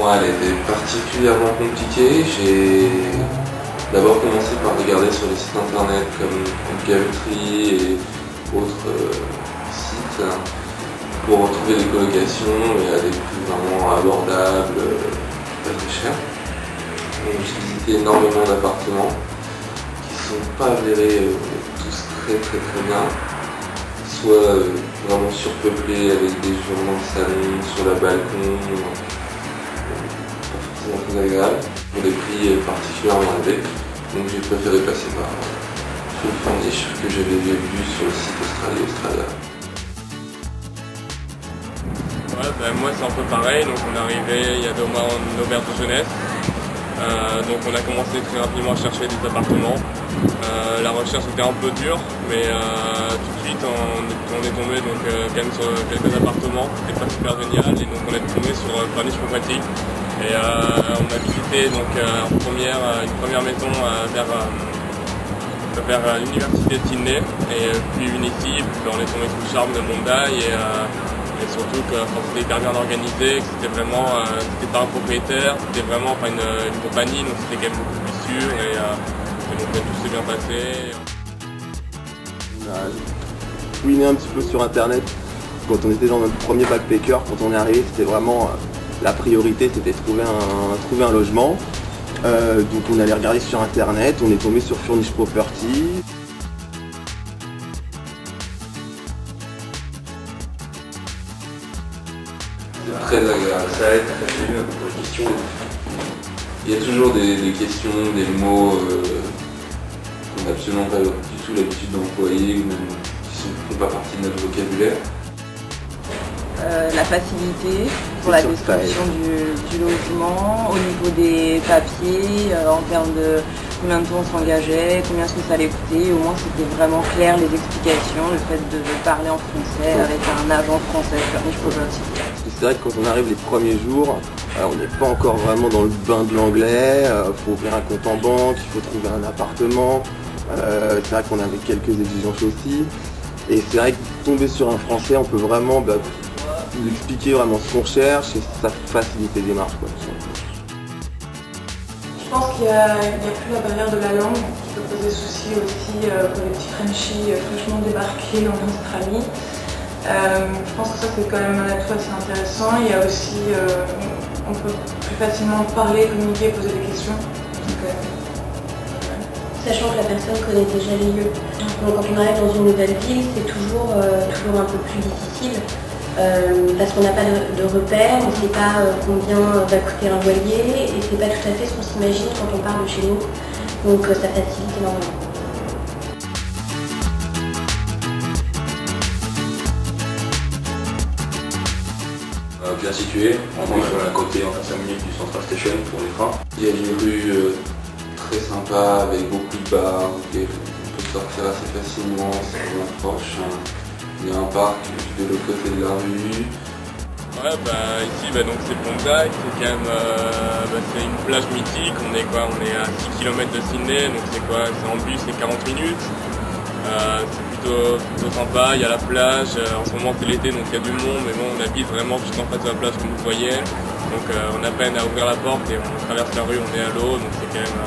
moi, elle était particulièrement compliquée. J'ai d'abord commencé par regarder sur les sites internet comme Gumtree et autres sites pour retrouver des colocations et à des prix vraiment abordables, pas très chers. Donc j'ai visité énormément d'appartements qui ne sont pas avérés tous très bien, soit vraiment surpeuplés avec des gens dans le salon, sur la balcon, pas forcément très agréable, pour des prix particulièrement élevés. Donc j'ai préféré passer par le Furnish que j'avais vu sur le site Australia. Ouais, moi c'est un peu pareil, donc on est arrivé il y a 2 mois en auberge de jeunesse. Donc on a commencé très rapidement à chercher des appartements. La recherche était un peu dure, mais tout de suite on est tombé donc, quand même sur quelques appartements, c'était pas super génial, et donc on est tombé sur Furnish Property. Et on a visité donc, une première maison vers l'université de Sydney, et puis une ici, et puis on est tombé sous le charme de Bondi, et surtout que c'était hyper bien organisé, que c'était vraiment, c'était pas un propriétaire, c'était vraiment une compagnie, donc c'était quand même beaucoup plus sûr, et donc tout s'est bien passé. On a fouiné un petit peu sur internet quand on était dans notre premier backpacker. Quand on est arrivé, c'était vraiment la priorité, c'était trouver un logement. Donc on allait regarder sur internet, on est tombé sur Furnish Property. C'est très agréable, ça aide à faire une question. Il y a toujours des questions, des mots qu'on n'a absolument pas du tout l'habitude d'employer ou même qui ne font pas partie de notre vocabulaire. La facilité pour la description du logement, au niveau des papiers, en termes de combien de temps on s'engageait, combien est-ce que ça allait coûter, au moins c'était vraiment clair les explications, le fait de parler en français avec un agent français, Furnish Property. C'est vrai que quand on arrive les premiers jours, on n'est pas encore vraiment dans le bain de l'anglais, il faut ouvrir un compte en banque, il faut trouver un appartement, c'est vrai qu'on avait quelques exigences aussi, et c'est vrai que tomber sur un français, on peut vraiment nous expliquer vraiment ce qu'on cherche et ça facilite les démarches. Je pense qu'il n'y a plus la barrière de la langue qui peut poser souci aussi pour les petits Frenchies fraîchement débarqués en Australie. Je pense que ça c'est quand même un atout assez intéressant. Il y a aussi, on peut plus facilement parler, communiquer, poser des questions. Sachant que la personne connaît déjà les lieux. Donc quand on arrive dans une nouvelle ville, c'est toujours un peu plus difficile. Parce qu'on n'a pas de repères, on ne sait pas combien va coûter un loyer, et c'est pas tout à fait ce qu'on s'imagine quand on part de chez nous. Donc ça facilite énormément. Bien situé, en plus on est à côté, en 5 minutes du Central Station pour les trains. Il y a une rue très sympa avec beaucoup de bars, on peut sortir assez facilement, c'est vraiment proche. Il y a un parc de l'autre côté de la rue. Ouais, ici donc c'est Bondi, c'est quand même c'est une plage mythique, on est à 6 km de Sydney, donc c'est en bus c'est 40 minutes. C'est plutôt sympa, il y a la plage, en ce moment c'est l'été donc il y a du monde, mais bon on habite vraiment juste en face de la plage comme vous voyez. Donc on a peine à ouvrir la porte et on traverse la rue, on est à l'eau, donc c'est quand même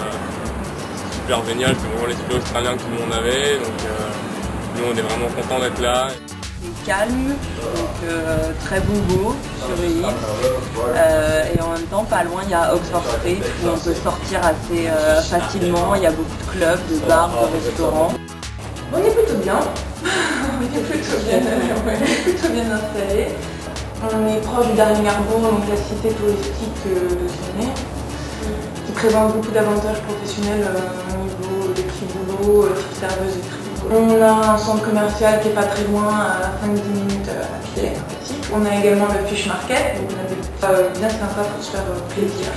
super génial, c'est vraiment l'esprit australien que tout le monde avait. Donc, nous on est vraiment contents d'être là. C'est calme, donc très bobo sur l'île, et en même temps pas loin il y a Oxford Street où on peut sortir assez facilement, il y a beaucoup de clubs, de bars, de restaurants. On est plutôt bien, on est plutôt bien installé. On est proche du Darling Harbour, donc la cité touristique de Sydney, qui présente beaucoup d'avantages professionnels au niveau des prix boulot, type serveuse et prix. On a un centre commercial qui n'est pas très loin, à 5-10 minutes à pied. On a également le Fish Market, donc on a des bien sympa pour se faire plaisir.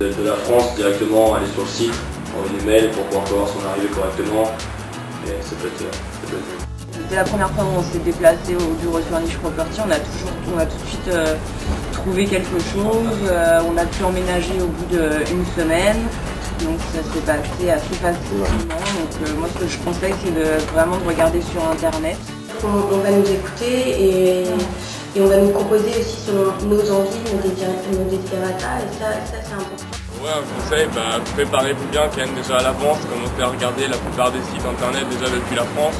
De la France directement, aller sur le site, envoyer des mails pour pouvoir prévoir son arrivée correctement, et ça peut être Dès la première fois où on s'est déplacé au bureau de Furnish Property, on a tout de suite trouvé quelque chose, on a pu emménager au bout d'1 semaine, donc ça s'est passé assez facilement. Donc moi ce que je conseille c'est vraiment de regarder sur internet. On va nous écouter et on va nous proposer aussi selon nos envies, nos desiderata, et ça c'est important. Ouais, un conseil, préparez-vous bien quand même déjà à l'avance, commencez à regarder la plupart des sites internet déjà depuis la France,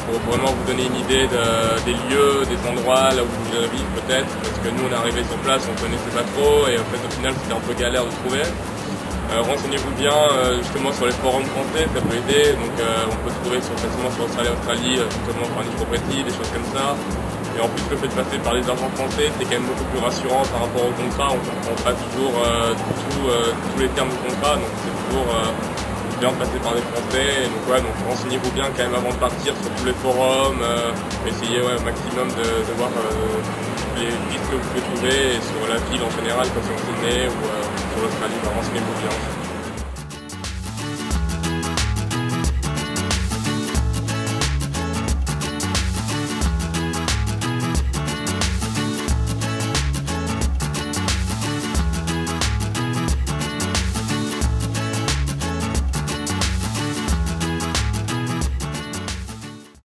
pour vraiment vous donner une idée des lieux, des endroits là où vous voulez vivre peut-être, parce que nous on est arrivé sur place, on connaissait pas trop et en fait au final c'était un peu galère de trouver. Renseignez-vous bien justement sur les forums français, ça peut aider, donc on peut trouver facilement sur Australie, justement par Niche Property, des choses comme ça. Et en plus le fait de passer par les agents français, c'est quand même beaucoup plus rassurant par rapport au contrat, on ne comprend pas toujours tous les termes du contrat, donc c'est toujours bien de passer par les Français. Et donc renseignez-vous bien quand même avant de partir sur tous les forums, essayez au maximum de voir les pistes que vous pouvez trouver et sur la ville en général, comme sur Sydney ou sur l'Australie, renseignez-vous bien.